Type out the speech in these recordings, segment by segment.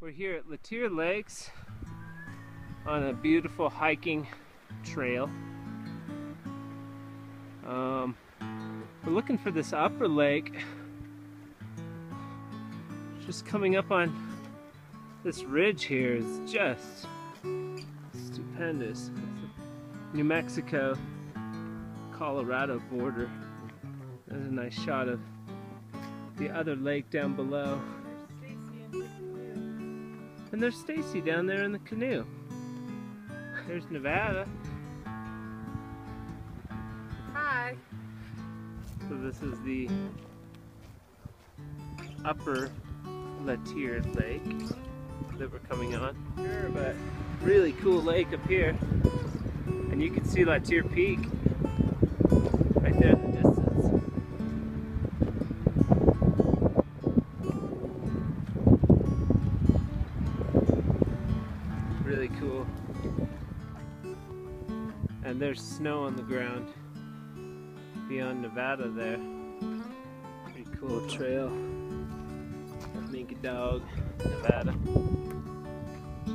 We're here at Latir Lakes on a beautiful hiking trail. We're looking for this upper lake. Just coming up on this ridge here is just stupendous. It's the New Mexico Colorado border. There's a nice shot of the other lake down below. And there's Stacy down there in the canoe. There's Nevada. Hi. So this is the upper Latir Lake that we're coming on. Sure, but really cool lake up here. And you can see Latir Peak right there in the distance. Really cool. And there's snow on the ground beyond Nevada there. Pretty cool trail. Mink Dog, Nevada.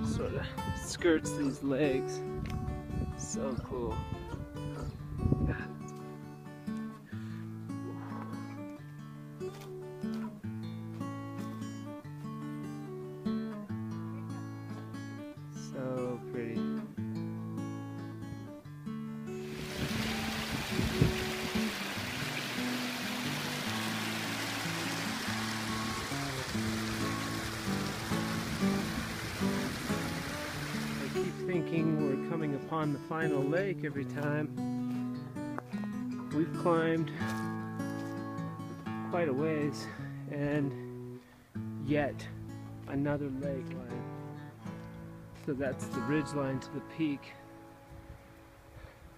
Sort of skirts these lakes. So cool. So pretty. I keep thinking we're coming upon the final lake every time. We've climbed quite a ways, and yet another lake line. So that's the ridge line to the peak.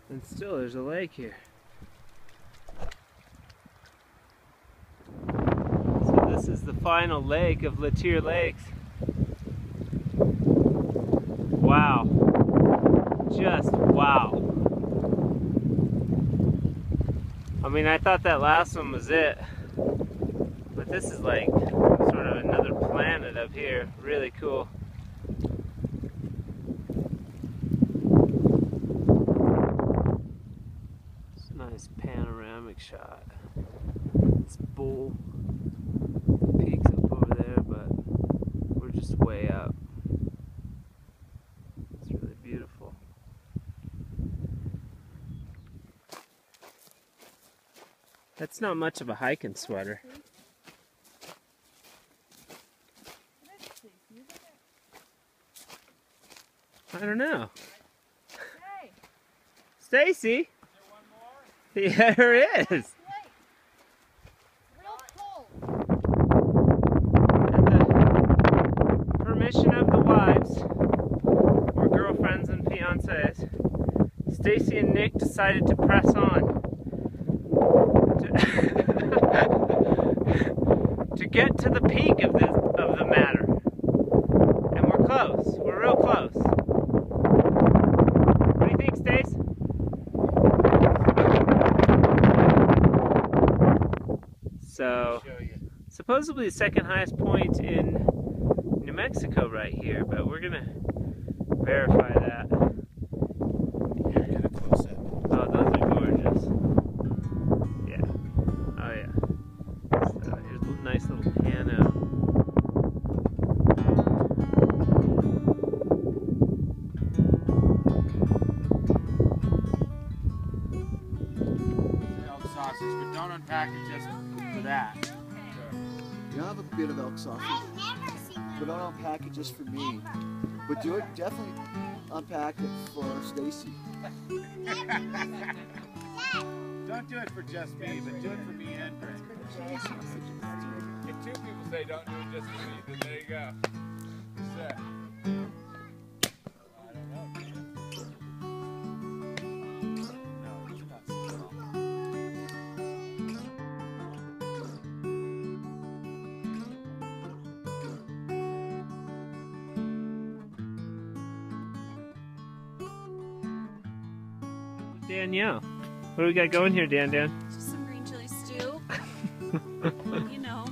And still there's a lake here. So this is the final lake of Latir Lakes. Wow. Just wow. I mean, I thought that last one was it. But this is like sort of another planet up here. Really cool. It's a nice panoramic shot. It's Bull Peaks up over there, but we're just way up. It's really beautiful. That's not much of a hiking sweater. I don't know. Hey. Stacy? Is Yeah, there is. real cold. At the permission of the wives, or girlfriends and fiancés, Stacy and Nick decided to press on to get to the peak of the matter. And we're close. We're real close. What do you think, Stace? So, supposedly the second highest point in New Mexico right here, but we're gonna verify that. Get a close up. Oh, those are gorgeous. Yeah. Oh yeah. So here's a nice little pan out. Elk sausage, but don't unpack it just for that. You have a bit of elk sausage, but don't unpack it just for me. But do it, definitely unpack it for Stacy. Don't do it for just me, but do it for me and Greg. If two people say don't do it just for me, then there you go. Set. I don't know. No, it's not so long. Danielle, what do we got going here, Dan? Just some green chili stew. You know.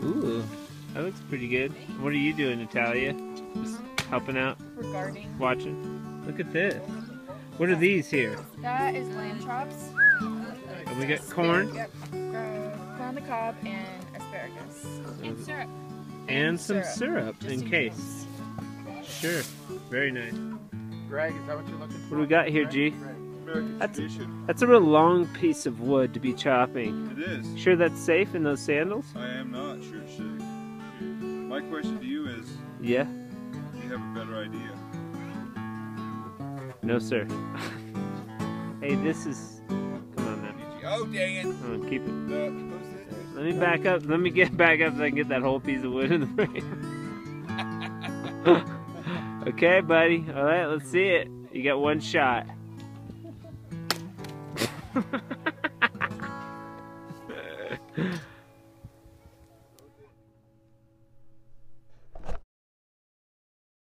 Ooh. That looks pretty good. What are you doing, Natalia? Just helping out, Regarding. watching? Look at this. What are these here? That is lamb chops. And we got corn. Yep. Corn on the cob and asparagus. And syrup. And some syrup Just in case. Sure. Very nice. Greg, is that what you're looking for? What do we got here, G? American That's- tradition. That's a real long piece of wood to be chopping. It is. Sure that's safe in those sandals? I am not sure, Shig. My question to you is, Yeah. do you have a better idea? No, sir. Hey, this is... Come on, man. Oh, dang it. Come on, keep it. Who's this? Let me back up. Let me get back up so I can get that whole piece of wood in the frame. Okay, buddy. All right, let's see it. You got one shot.